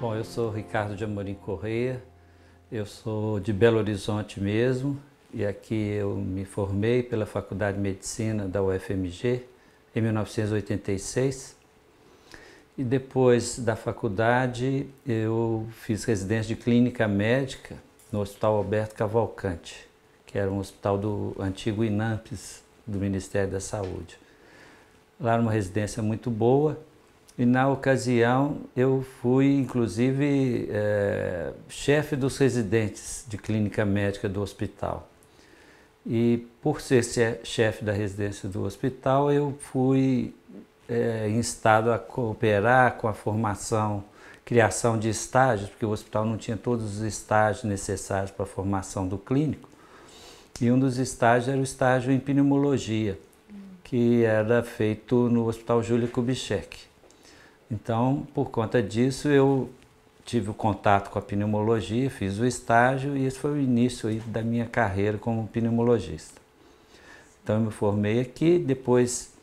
Bom, eu sou Ricardo de Amorim Correia, eu sou de Belo Horizonte mesmo, e aqui eu me formei pela Faculdade de Medicina da UFMG em 1986. E depois da faculdade eu fiz residência de clínica médica no Hospital Alberto Cavalcante, que era um hospital do antigo INAMPS do Ministério da Saúde. Lá era uma residência muito boa. E na ocasião eu fui inclusive chefe dos residentes de clínica médica do hospital. E por ser chefe da residência do hospital eu fui instado a cooperar com a formação, criação de estágios, porque o hospital não tinha todos os estágios necessários para a formação do clínico. E um dos estágios era o estágio em pneumologia, que era feito no Hospital Júlia Kubitschek. Então, por conta disso, eu tive o contato com a pneumologia, fiz o estágio e esse foi o início aí da minha carreira como pneumologista. Então, eu me formei aqui, depois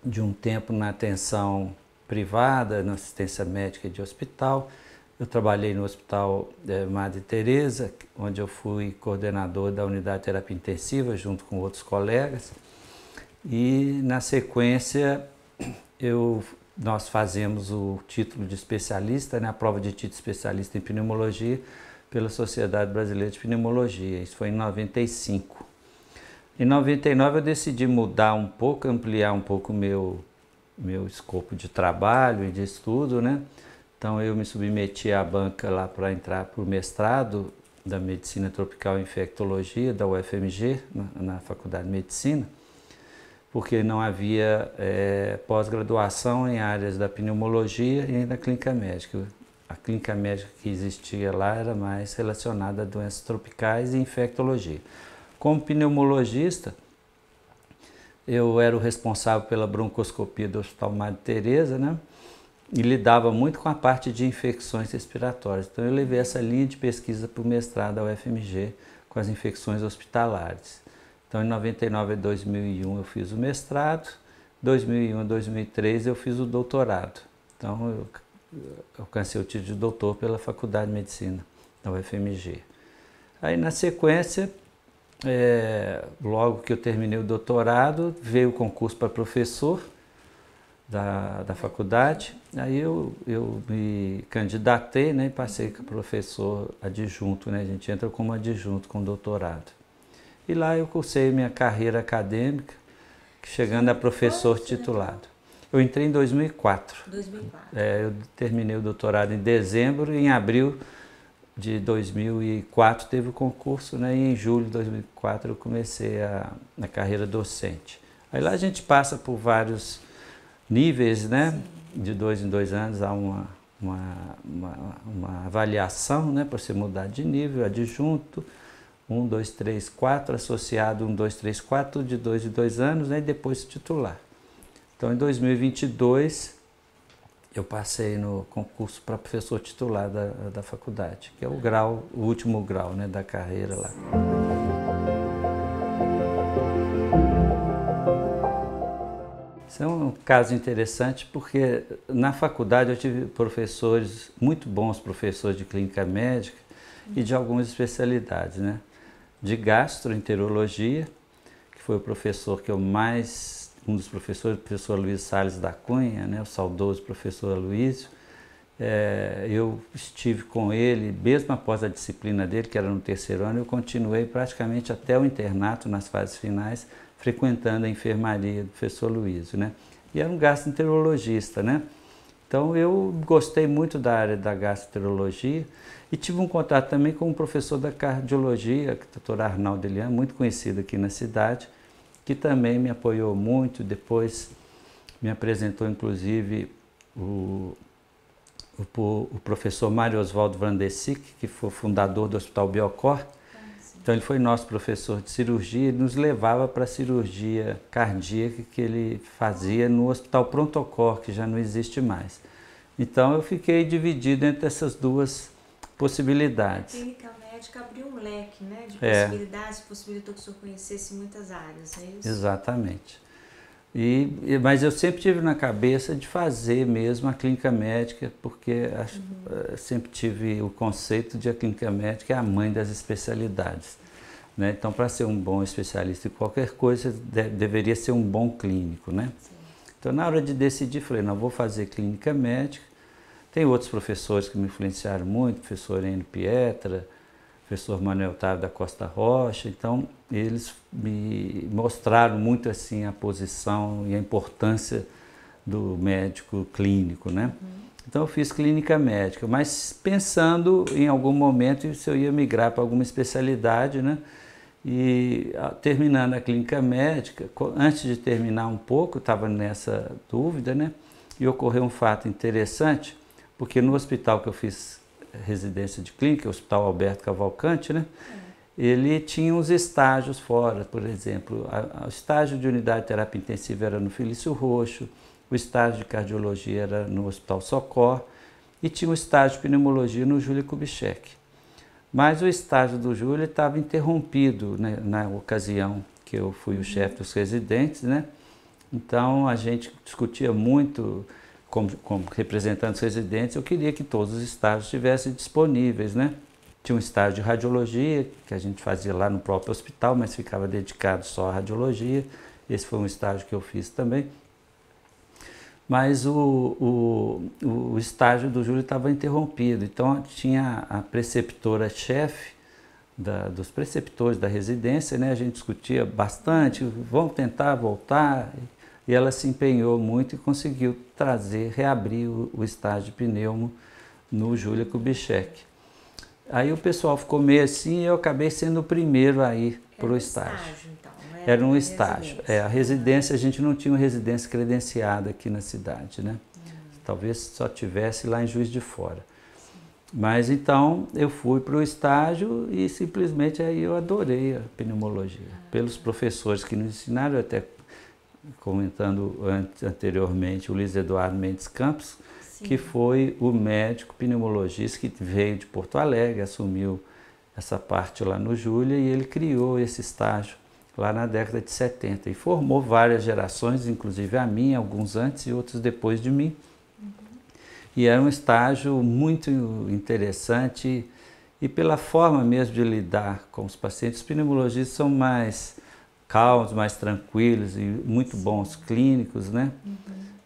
de um tempo na atenção privada, na assistência médica de hospital. Eu trabalhei no Hospital Madre Teresa, onde eu fui coordenador da unidade de terapia intensiva, junto com outros colegas. E, na sequência, nós fazemos o título de especialista, né, a prova de título de especialista em pneumologia pela Sociedade Brasileira de Pneumologia. Isso foi em 95. Em 99 eu decidi mudar um pouco, ampliar um pouco o meu escopo de trabalho e de estudo, né? Então eu me submeti à banca lá para entrar para o mestrado da Medicina Tropical e Infectologia da UFMG, na Faculdade de Medicina, porque não havia pós-graduação em áreas da pneumologia e da clínica médica. A clínica médica que existia lá era mais relacionada a doenças tropicais e infectologia. Como pneumologista, eu era o responsável pela broncoscopia do Hospital Madre Teresa, né? E lidava muito com a parte de infecções respiratórias. Então eu levei essa linha de pesquisa para o mestrado da UFMG com as infecções hospitalares. Então, em 99 a 2001 eu fiz o mestrado, 2001 a 2003 eu fiz o doutorado. Então, eu alcancei o título de doutor pela Faculdade de Medicina da UFMG. Aí, na sequência, logo que eu terminei o doutorado, veio o concurso para professor da faculdade. Aí eu me candidatei, né, e passei como professor adjunto, né? A gente entra como adjunto com doutorado. E lá eu cursei minha carreira acadêmica, chegando a professor titulado. Eu entrei em 2004. 2004. Eu terminei o doutorado em dezembro e em abril de 2004 teve o concurso, né? E em julho de 2004 eu comecei a carreira docente. Aí lá a gente passa por vários níveis, né? Sim. De 2 em 2 anos há uma avaliação, né? Para você mudar de nível, adjunto. 1, 2, 3, 4, associado 1, 2, 3, 4, de 2 em 2 anos, né, e depois titular. Então, em 2022, eu passei no concurso para professor titular da faculdade, que é o último grau, né, da carreira lá. Isso é um caso interessante porque na faculdade eu tive professores, muito bons professores de clínica médica e de algumas especialidades, né? De gastroenterologia, que foi o professor que um dos professores, o professor Luiz Salles da Cunha, né, o saudoso professor Aloysio. Eu estive com ele, mesmo após a disciplina dele, que era no 3º ano, eu continuei praticamente até o internato, nas fases finais, frequentando a enfermaria do professor Aloysio, né? E era um gastroenterologista, né? Então eu gostei muito da área da gastroenterologia e tive um contato também com um professor da cardiologia, o Dr. Arnaldo Elian, muito conhecido aqui na cidade, que também me apoiou muito. Depois me apresentou inclusive o professor Mário Oswaldo Vrandesic, que foi fundador do Hospital Biocor. Então ele foi nosso professor de cirurgia e nos levava para a cirurgia cardíaca que ele fazia no Hospital Prontocor, que já não existe mais. Então eu fiquei dividido entre essas duas possibilidades. A clínica médica abriu um leque, né, de possibilidades, possibilitou que o senhor conhecesse muitas áreas, é isso? Exatamente. Mas eu sempre tive na cabeça de fazer mesmo a clínica médica, porque sempre tive o conceito de a clínica médica é a mãe das especialidades, né? Então, para ser um bom especialista em qualquer coisa, deveria ser um bom clínico, né? Então, na hora de decidir, falei, não, vou fazer clínica médica. Tem outros professores que me influenciaram muito, professor Enio Pietra, professor Manuel Otávio da Costa Rocha. Então, eles me mostraram muito assim a posição e a importância do médico clínico, né? Então, eu fiz clínica médica, mas pensando em algum momento se eu ia migrar para alguma especialidade, né? E terminando a clínica médica, antes de terminar um pouco, estava nessa dúvida, né? E ocorreu um fato interessante, porque no hospital que eu fiz residência de clínica, o Hospital Alberto Cavalcante, né? Ele tinha uns estágios fora, por exemplo, o estágio de unidade de terapia intensiva era no Felício Roxo, o estágio de cardiologia era no Hospital Socor e tinha o estágio de pneumologia no Júlia Kubitschek. Mas o estágio do Júlia estava interrompido, né, na ocasião que eu fui o chefe dos residentes, né? Então a gente discutia muito como representantes residentes, eu queria que todos os estágios estivessem disponíveis, né? Tinha um estágio de radiologia, que a gente fazia lá no próprio hospital, mas ficava dedicado só à radiologia. Esse foi um estágio que eu fiz também. Mas o estágio do Júlio estava interrompido, então tinha a preceptora-chefe dos preceptores da residência, né? A gente discutia bastante, vamos tentar voltar, e ela se empenhou muito e conseguiu reabrir o estágio de pneumo no Júlia Kubitschek. Aí o pessoal ficou meio assim e eu acabei sendo o primeiro a ir para o estágio. Então, era um estágio. A residência, a gente não tinha uma residência credenciada aqui na cidade, né? Talvez só tivesse lá em Juiz de Fora. Mas então eu fui para o estágio e simplesmente aí eu adorei a pneumologia. Pelos professores que nos ensinaram, até comentando anteriormente, o Luiz Eduardo Mendes Campos, sim, que foi o médico pneumologista que veio de Porto Alegre, assumiu essa parte lá no Júlia e ele criou esse estágio lá na década de 70 e formou várias gerações, inclusive a minha, alguns antes e outros depois de mim. E era um estágio muito interessante e pela forma mesmo de lidar com os pacientes, os pneumologistas são mais calmos, mais tranquilos e muito bons clínicos, né?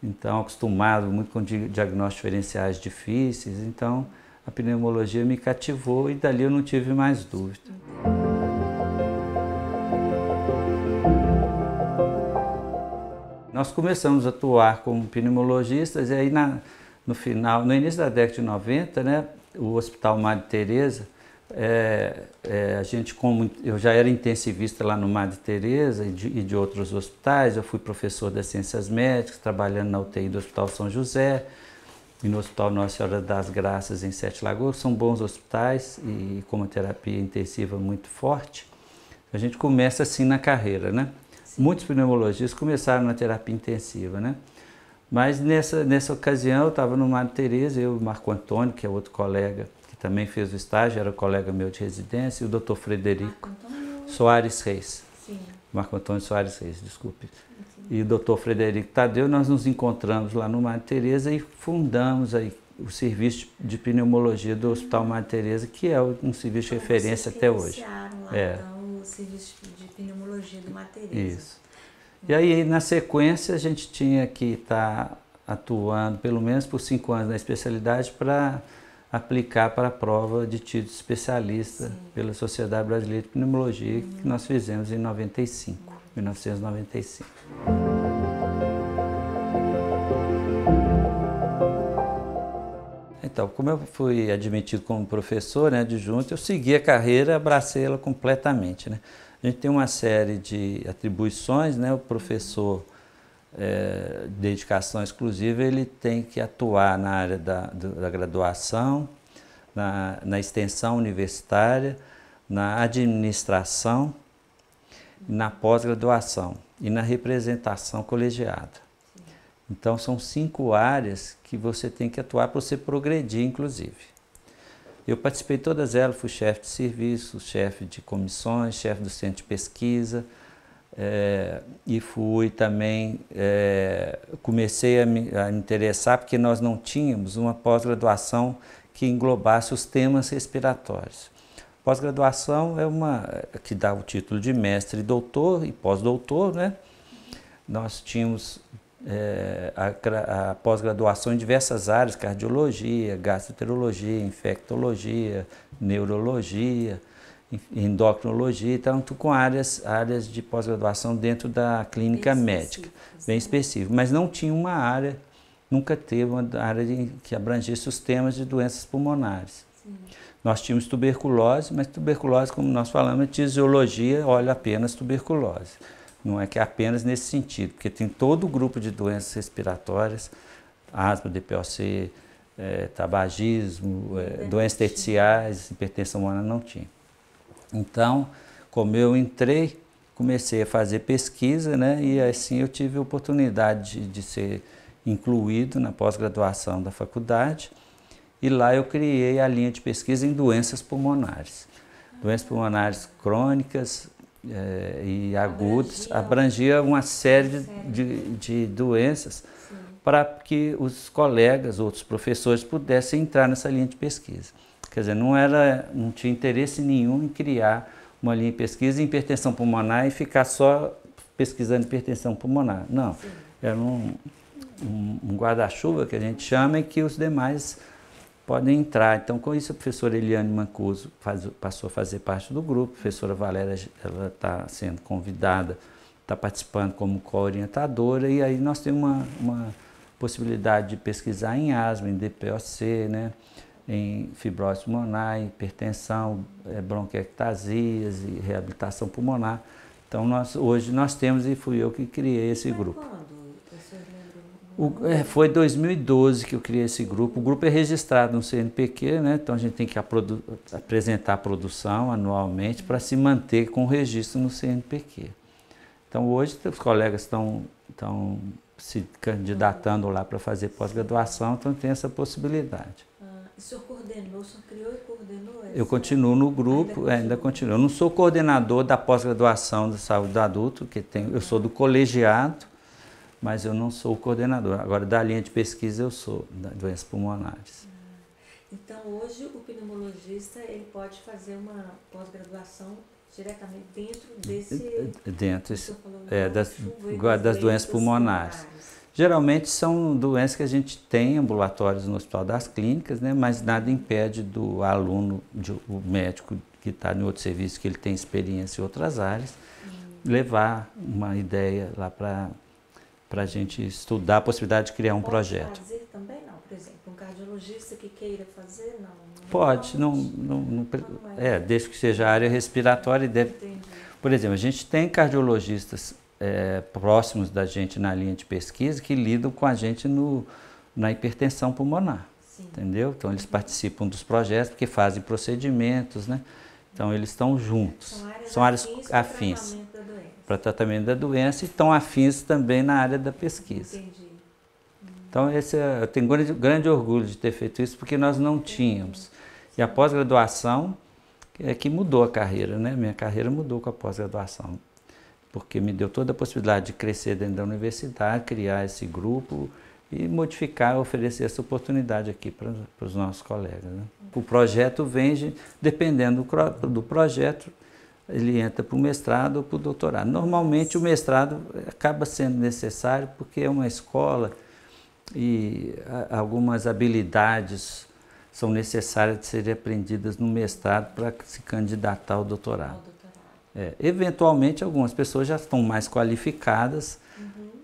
Então, acostumado muito com diagnósticos diferenciais difíceis, então a pneumologia me cativou e dali eu não tive mais dúvida. Nós começamos a atuar como pneumologistas e aí no início da década de 90, né, o Hospital Madre Teresa, a gente, como eu já era intensivista lá no Madre Teresa e de outros hospitais, eu fui professor das Ciências Médicas, trabalhando na UTI do Hospital São José e no Hospital Nossa Senhora das Graças em Sete Lagoas, são bons hospitais e com uma terapia intensiva muito forte. A gente começa assim na carreira, né? Sim. Muitos pneumologistas começaram na terapia intensiva, né? Mas nessa ocasião eu estava no Madre Teresa, eu e o Marco Antônio, que é outro colega, também fez o estágio, era colega meu de residência, e o Dr. Frederico Soares Reis. Sim. Marco Antônio Soares Reis, desculpe. Sim. E o Dr. Frederico Tadeu, nós nos encontramos lá no Madre Teresa e fundamos aí o serviço de pneumologia do Hospital Madre Teresa, que é um serviço de referência até hoje. Lá, então, o serviço de pneumologia do Madre Teresa. Isso. E aí, na sequência, a gente tinha que estar atuando pelo menos por 5 anos na especialidade para aplicar para a prova de título de especialista, sim, pela Sociedade Brasileira de Pneumologia, que nós fizemos em 1995. Então, como eu fui admitido como professor, né, adjunto, eu segui a carreira, abracei ela completamente, né? A gente tem uma série de atribuições, né? O professor dedicação exclusiva, ele tem que atuar na área da graduação, na extensão universitária, na administração, na pós-graduação e na representação colegiada. Então, são 5 áreas que você tem que atuar para você progredir, inclusive. Eu participei de todas elas, fui chefe de serviço, chefe de comissões, chefe do centro de pesquisa, E fui também, comecei a me interessar porque nós não tínhamos uma pós-graduação que englobasse os temas respiratórios. Pós-graduação é que dá o título de mestre, doutor e pós-doutor, né? Nós tínhamos a pós-graduação em diversas áreas, cardiologia, gastroenterologia, infectologia, neurologia, endocrinologia, então com áreas de pós-graduação dentro da clínica médica, bem específico, mas não tinha uma área, nunca teve uma área que abrangesse os temas de doenças pulmonares. Sim. Nós tínhamos tuberculose, mas tuberculose, como nós falamos, é tisiologia, olha apenas tuberculose. Não é que é apenas nesse sentido, porque tem todo o grupo de doenças respiratórias, asma, DPOC, tabagismo, doenças terciárias, hipertensão pulmonar, não tinha. Então, como eu entrei, comecei a fazer pesquisa, né, e assim eu tive a oportunidade de ser incluído na pós-graduação da faculdade, e lá eu criei a linha de pesquisa em doenças pulmonares. Doenças pulmonares crônicas e agudas, abrangia uma série de doenças para que os colegas, outros professores, pudessem entrar nessa linha de pesquisa. Quer dizer, não tinha interesse nenhum em criar uma linha de pesquisa em hipertensão pulmonar e ficar só pesquisando hipertensão pulmonar. Não, era um guarda-chuva que a gente chama e que os demais podem entrar. Então, com isso, a professora Eliane Mancuso passou a fazer parte do grupo. A professora Valéria está sendo convidada, está participando como co-orientadora, e aí nós temos uma possibilidade de pesquisar em asma, em DPOC, né? Em fibrose pulmonar, hipertensão, bronquiectasias e reabilitação pulmonar. Então, hoje nós temos, e fui eu que criei esse grupo. Foi em 2012 que eu criei esse grupo. O grupo é registrado no CNPq, né? Então a gente tem que apresentar a produção anualmente para se manter com o registro no CNPq. Então hoje os colegas estão se candidatando lá para fazer pós-graduação, então tem essa possibilidade. O senhor coordenou, o senhor criou e coordenou? Eu continuo no grupo, ainda continuo. Eu não sou coordenador da pós-graduação da saúde do adulto, eu sou do colegiado, mas eu não sou o coordenador. Agora, da linha de pesquisa, eu sou, das doenças pulmonares. Então, hoje, o pneumologista ele pode fazer uma pós-graduação diretamente dentro das doenças pulmonares. Geralmente, são doenças que a gente tem ambulatórios no Hospital das Clínicas, né? Mas nada impede do aluno, o médico que está em outro serviço, que ele tem experiência em outras áreas, levar uma ideia lá para a gente estudar a possibilidade de criar um projeto. Pode fazer também, não? Por exemplo, um cardiologista que queira fazer, não? Pode, desde que seja a área respiratória. Entendi. Por exemplo, a gente tem cardiologistas próximos da gente na linha de pesquisa que lidam com a gente na hipertensão pulmonar. Sim. Entendeu? Então, eles participam dos projetos porque fazem procedimentos, né? Então, eles estão juntos. São áreas afins. Para tratamento da doença e estão afins também na área da pesquisa. Entendi. Então, eu tenho grande orgulho de ter feito isso, porque nós não tínhamos. E a pós-graduação é que mudou a carreira, né? Minha carreira mudou com a pós-graduação, porque me deu toda a possibilidade de crescer dentro da universidade, criar esse grupo e modificar, oferecer essa oportunidade aqui para os nossos colegas, né? O projeto vem, dependendo do projeto, ele entra para o mestrado ou para o doutorado. Normalmente o mestrado acaba sendo necessário porque é uma escola e algumas habilidades são necessárias de serem aprendidas no mestrado para se candidatar ao doutorado. Eventualmente algumas pessoas já estão mais qualificadas,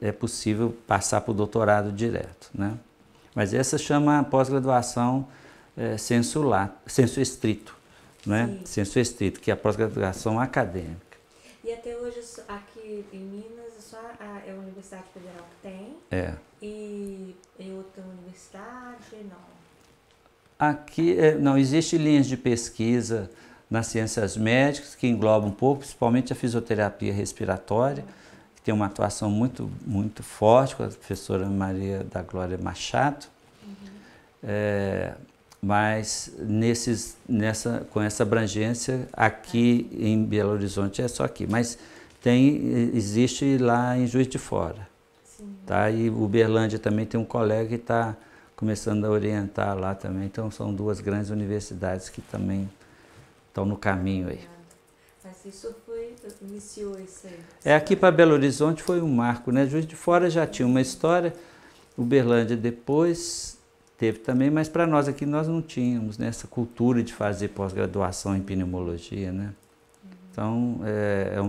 é possível passar para o doutorado direto, né? Mas essa chama pós-graduação sensu estrito. Né? Senso estrito, que é a pós-graduação acadêmica. E até hoje, aqui em Minas, só é a Universidade Federal que tem? E em outra universidade, não? Aqui, não, existe linhas de pesquisa nas ciências médicas que englobam um pouco, principalmente a fisioterapia respiratória, que tem uma atuação muito, muito forte com a professora Maria da Glória Machado. Mas com essa abrangência, aqui em Belo Horizonte é só aqui. Mas existe lá em Juiz de Fora. Sim. Tá? E Uberlândia também tem um colega que está começando a orientar lá também. Então são duas grandes universidades que também estão no caminho aí. Mas isso iniciou isso aí? Aqui para Belo Horizonte foi um marco, né? Juiz de Fora já tinha uma história, Uberlândia depois teve também, mas para nós aqui nós não tínhamos, né, essa cultura de fazer pós-graduação em pneumologia, né? Então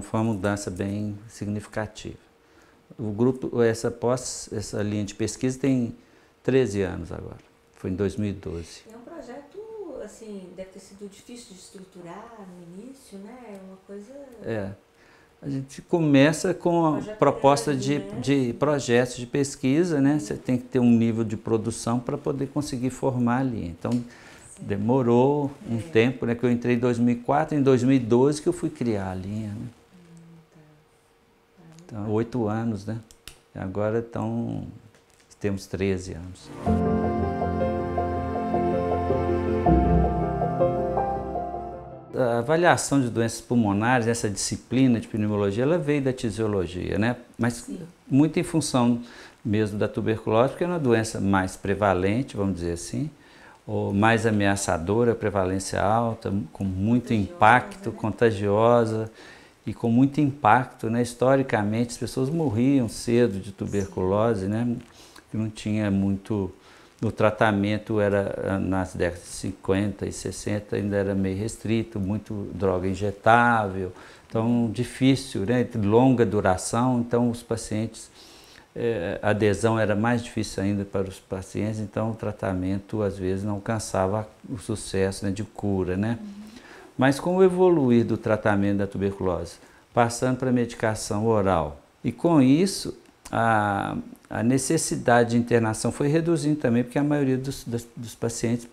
foi uma mudança bem significativa. O grupo, essa linha de pesquisa tem 13 anos agora, foi em 2012. É um projeto, assim, deve ter sido difícil de estruturar no início, né? É uma coisa... A gente começa com a proposta de projetos de pesquisa, né? Você tem que ter um nível de produção para poder conseguir formar ali. Então, demorou um tempo, né? Que eu entrei em 2004, em 2012 que eu fui criar a linha, né? Então, 8 anos, né? Agora temos 13 anos. A avaliação de doenças pulmonares, essa disciplina de pneumologia, ela veio da tisiologia, né? Mas muito em função mesmo da tuberculose, porque é uma doença mais prevalente, vamos dizer assim, ou mais ameaçadora, prevalência alta, com muito impacto, contagiosa e com muito impacto, né? Historicamente, as pessoas morriam cedo de tuberculose, né? Não tinha muito... O tratamento era, nas décadas de 50 e 60, ainda era meio restrito, muito droga injetável, então difícil, né? De longa duração, então os pacientes, a adesão era mais difícil ainda para os pacientes, então o tratamento às vezes não alcançava o sucesso, né, de cura, né? Mas com o evoluir do tratamento da tuberculose, passando para a medicação oral, e com isso a necessidade de internação foi reduzindo também, porque a maioria dos pacientes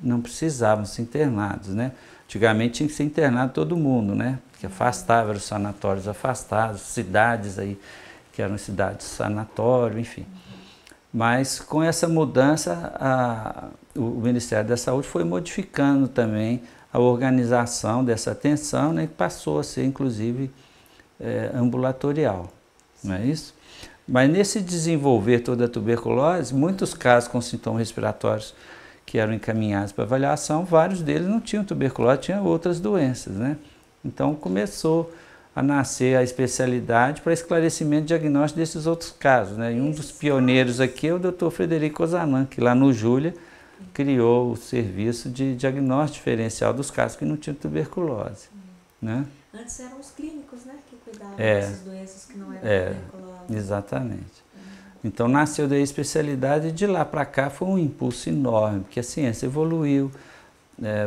não precisavam ser internados, né? Antigamente tinha que ser internado todo mundo, né? Que afastava, eram os sanatórios afastados, cidades aí que eram cidades sanatório, enfim. Mas com essa mudança, o Ministério da Saúde foi modificando também a organização dessa atenção, né? Que passou a ser, inclusive, ambulatorial, não é isso? Mas nesse desenvolver toda a tuberculose, muitos casos com sintomas respiratórios que eram encaminhados para avaliação, vários deles não tinham tuberculose, tinham outras doenças, né? Então começou a nascer a especialidade para esclarecimento e diagnóstico desses outros casos, né? E um dos pioneiros aqui é o Dr. Frederico Ozanam, que lá no Júlia criou o serviço de diagnóstico diferencial dos casos que não tinham tuberculose, né? Antes eram os clínicos, né, que cuidavam dessas doenças que não eram tuberculose. Exatamente. Então nasceu daí a especialidade e de lá para cá foi um impulso enorme, porque a ciência evoluiu,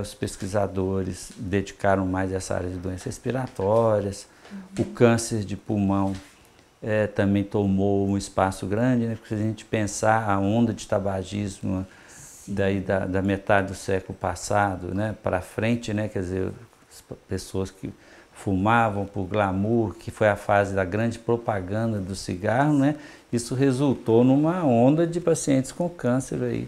os pesquisadores dedicaram mais a essa área de doenças respiratórias, o câncer de pulmão também tomou um espaço grande, né, porque se a gente pensar a onda de tabagismo daí da metade do século passado, né, para frente, né, quer dizer, as pessoas que fumavam por glamour, que foi a fase da grande propaganda do cigarro, né? Isso resultou numa onda de pacientes com câncer aí,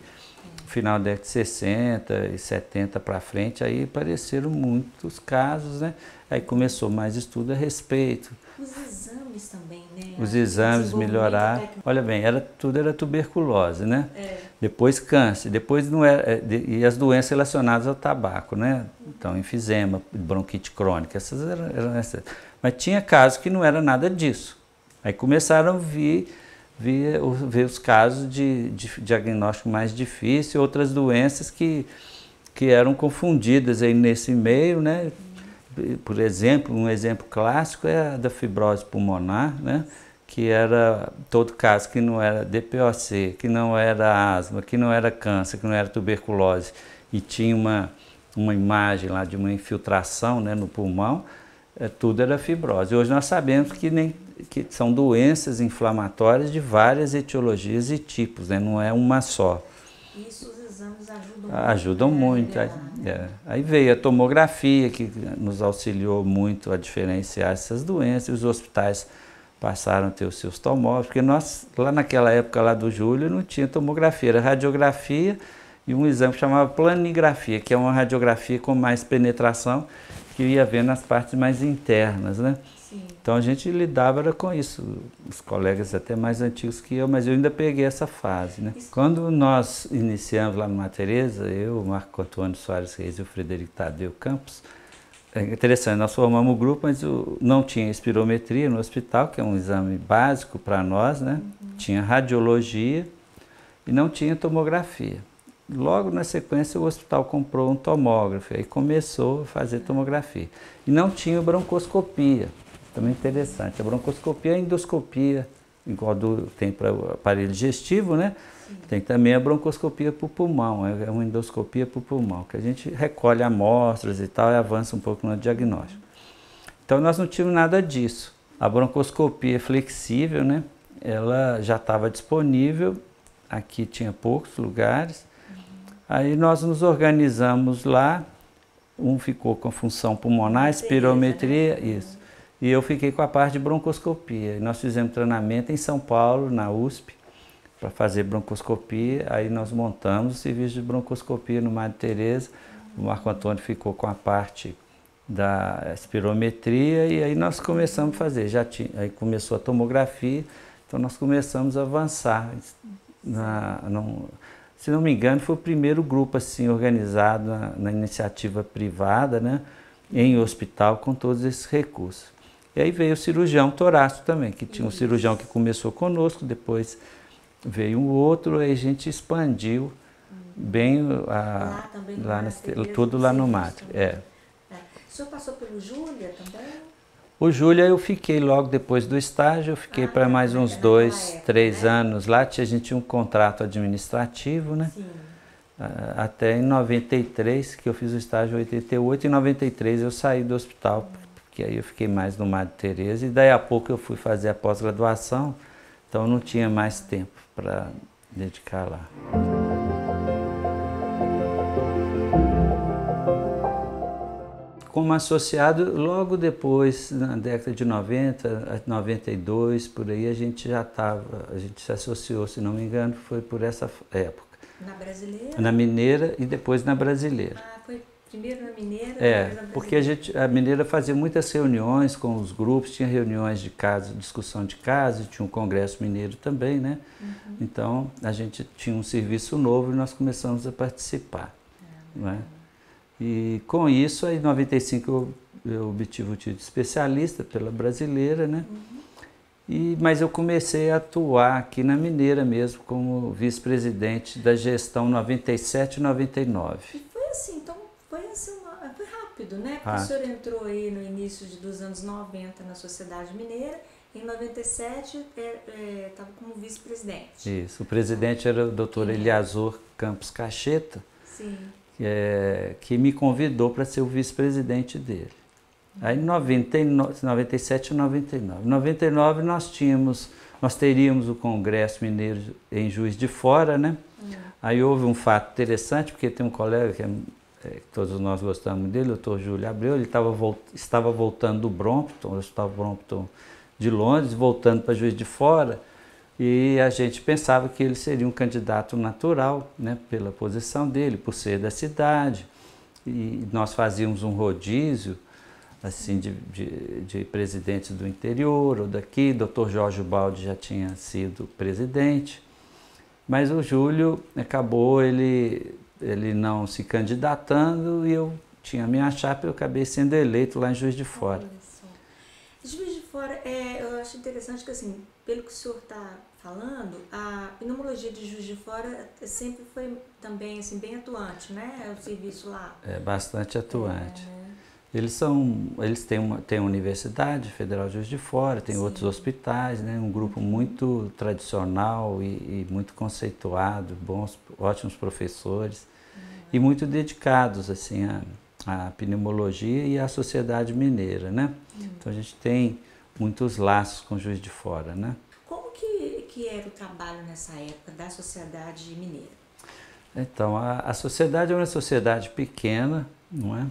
no final da década de 60 e 70 para frente, aí apareceram muitos casos, né? Aí começou mais estudo a respeito. Os exames também, né? Os exames melhoraram. Olha bem, tudo era tuberculose, né? Depois câncer, depois não era, e as doenças relacionadas ao tabaco, né? Então, enfisema, bronquite crônica, essas eram essas. Mas tinha casos que não era nada disso. Aí começaram a ver os casos de diagnóstico mais difícil, outras doenças que eram confundidas aí nesse meio, né? Por exemplo, um exemplo clássico é a da fibrose pulmonar, né? Que era todo caso que não era DPOC, que não era asma, que não era câncer, que não era tuberculose e tinha uma imagem lá de uma infiltração, né, no pulmão, tudo era fibrose. Hoje nós sabemos que são doenças inflamatórias de várias etiologias e tipos, né? Não é uma só. Isso os exames ajudam muito. Aí veio a tomografia, que nos auxiliou muito a diferenciar essas doenças, e os hospitais passaram a ter os seus tomógrafos, porque nós, lá naquela época lá do Júlio, não tinha tomografia, era radiografia e um exame que chamava planigrafia, que é uma radiografia com mais penetração, que ia ver nas partes mais internas, né? Sim. Então a gente lidava com isso, os colegas até mais antigos que eu, mas eu ainda peguei essa fase, né? Quando nós iniciamos lá no Madre Teresa, eu, o Marco Antônio Soares Reis e o Frederico Tadeu Campos, é interessante, nós formamos o grupo, mas não tinha espirometria no hospital, que é um exame básico para nós, né? Tinha radiologia e não tinha tomografia. Logo na sequência o hospital comprou um tomógrafo, aí começou a fazer tomografia. E não tinha broncoscopia, também interessante. A broncoscopia é a endoscopia, igual tem para o aparelho digestivo, né? Sim. Tem também a broncoscopia para o pulmão, é uma endoscopia para o pulmão, que a gente recolhe amostras e tal e avança um pouco no diagnóstico. Então nós não tínhamos nada disso. A broncoscopia flexível, né? Ela já estava disponível, aqui tinha poucos lugares. Aí nós nos organizamos lá, um ficou com a função pulmonar, espirometria, isso. E eu fiquei com a parte de broncoscopia. E nós fizemos treinamento em São Paulo, na USP, para fazer broncoscopia. Aí nós montamos o serviço de broncoscopia no Madre Teresa. O Marco Antônio ficou com a parte da espirometria e aí nós começamos a fazer. Aí começou a tomografia, então nós começamos a avançar. Se não me engano, foi o primeiro grupo assim organizado na iniciativa privada, né, em hospital com todos esses recursos. E aí veio o cirurgião torácico também, que tinha um cirurgião que começou conosco, depois veio um outro, aí a gente expandiu bem tudo lá no Madre. O senhor passou pelo Júlia também? O Júlia eu fiquei logo depois do estágio, eu fiquei para mais uns 2, 3 anos lá, a gente tinha um contrato administrativo, né? Sim. Até em 93, que eu fiz o estágio em 88, em 93 eu saí do hospital, porque aí eu fiquei mais no Madre Teresa, e daí a pouco eu fui fazer a pós-graduação, então não tinha mais tempo para dedicar lá. Como associado, logo depois, na década de 90, 92, por aí, a gente se associou, se não me engano, foi por essa época. Na Brasileira? Na Mineira e depois na Brasileira. Foi primeiro na Mineira, depois na Brasileira. Porque a Mineira fazia muitas reuniões com os grupos, tinha reuniões de caso, discussão de casos, tinha um congresso mineiro também, né? Então, a gente tinha um serviço novo e nós começamos a participar, não é? E com isso, aí, em 95, eu obtive o título de especialista pela Brasileira, né? Mas eu comecei a atuar aqui na Mineira mesmo, como vice-presidente da gestão 97 e 99. E foi assim, então foi rápido, né? Porque o senhor entrou aí no início dos anos 90 na Sociedade Mineira, em 97 estava como vice-presidente. Isso, o presidente era o doutor Eliazor Campos Cacheta. Sim. Que me convidou para ser o vice-presidente dele. Aí em 97 e 99. Em 99 nós teríamos o Congresso Mineiro em Juiz de Fora, né? Aí houve um fato interessante, porque tem um colega que todos nós gostamos dele, o Dr. Júlio Abreu, ele estava voltando do Brompton, o Hospital Brompton de Londres, voltando para Juiz de Fora, e a gente pensava que ele seria um candidato natural, né, pela posição dele, por ser da cidade. E nós fazíamos um rodízio assim, de presidentes do interior ou daqui. Dr. Jorge Baldi já tinha sido presidente, mas o Júlio acabou ele não se candidatando e eu tinha a minha chapa e eu acabei sendo eleito lá em Juiz de Fora. Juiz de Fora, eu acho interessante que, assim, pelo que o senhor está falando, a pneumologia de Juiz de Fora sempre foi também, assim, bem atuante, né? O serviço lá. É bastante atuante. Eles têm a Universidade Federal de Juiz de Fora, tem outros hospitais, né? Um grupo muito tradicional e muito conceituado, ótimos professores e muito dedicados, assim, a pneumologia e a sociedade mineira, né? Então a gente tem muitos laços com Juiz de Fora, né? Como que era o trabalho nessa época da sociedade mineira? Então, a sociedade é uma sociedade pequena, não é?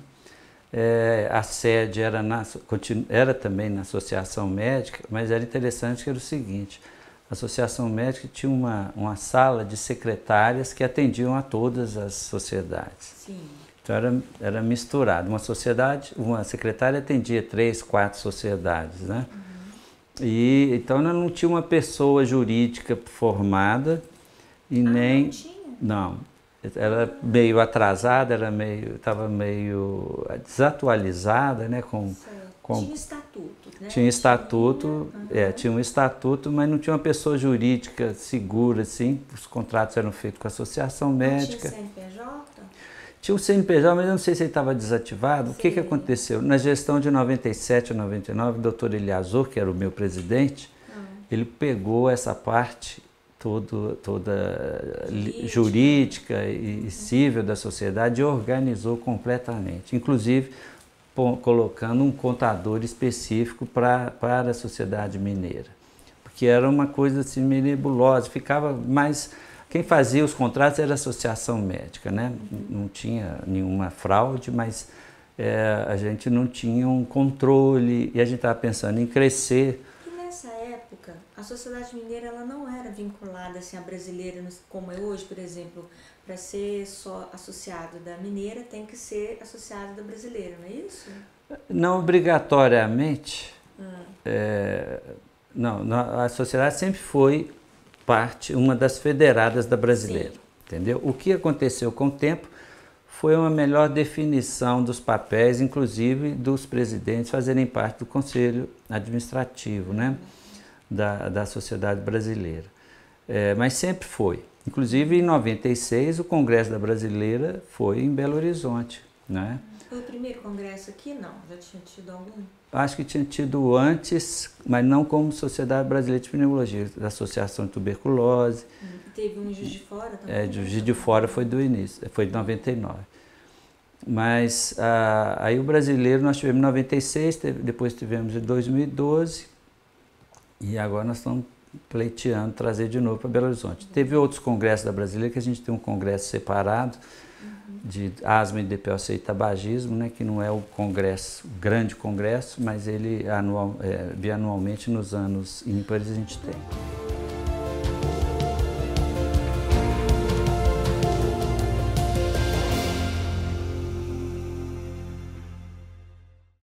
A sede era também na Associação Médica, mas era interessante que era o seguinte, a Associação Médica tinha uma sala de secretárias que atendiam a todas as sociedades. Sim. Então era misturado. Uma sociedade, uma secretária atendia 3, 4 sociedades, né? E então não tinha uma pessoa jurídica formada e nem... Não tinha? Não. Era meio atrasada, estava meio desatualizada, né? Tinha estatuto, né? Tinha estatuto, tinha um estatuto, mas não tinha uma pessoa jurídica segura, assim. Os contratos eram feitos com a associação médica. Tinha CNPJ? Tinha o CNPJ, mas eu não sei se ele estava desativado. Sim. O que aconteceu? Na gestão de 97 a 99, o doutor Eliazor, que era o meu presidente, ele pegou essa parte toda jurídica e civil da sociedade e organizou completamente. Inclusive, colocando um contador específico para a sociedade mineira. Porque era uma coisa assim meio nebulosa, ficava mais... Quem fazia os contratos era a associação médica, né? Não tinha nenhuma fraude, mas a gente não tinha um controle e a gente estava pensando em crescer. E nessa época, a sociedade mineira ela não era vinculada assim, à brasileira, como é hoje, por exemplo. Para ser só associado da mineira, tem que ser associado da brasileira, não é isso? Não obrigatoriamente. Não, a sociedade sempre foi uma das federadas da brasileira. Sim. Entendeu? O que aconteceu com o tempo foi uma melhor definição dos papéis, inclusive dos presidentes fazerem parte do conselho administrativo, né, da sociedade brasileira. Mas sempre foi. Inclusive, em 96, o Congresso da Brasileira foi em Belo Horizonte, né? Foi o primeiro congresso aqui? Não, já tinha tido algum? Acho que tinha tido antes, mas não como Sociedade Brasileira de Pneumologia, da Associação de Tuberculose. Teve um em Juiz de Fora também? Juiz de Fora foi do início, foi de 99. Mas aí o brasileiro nós tivemos em 96, depois tivemos em 2012 e agora nós estamos pleiteando trazer de novo para Belo Horizonte. Teve outros congressos da Brasileira que a gente tem um congresso separado de asma e DPOC e tabagismo, né, que não é o congresso, o grande congresso, mas ele bianualmente nos anos ímpares a gente tem.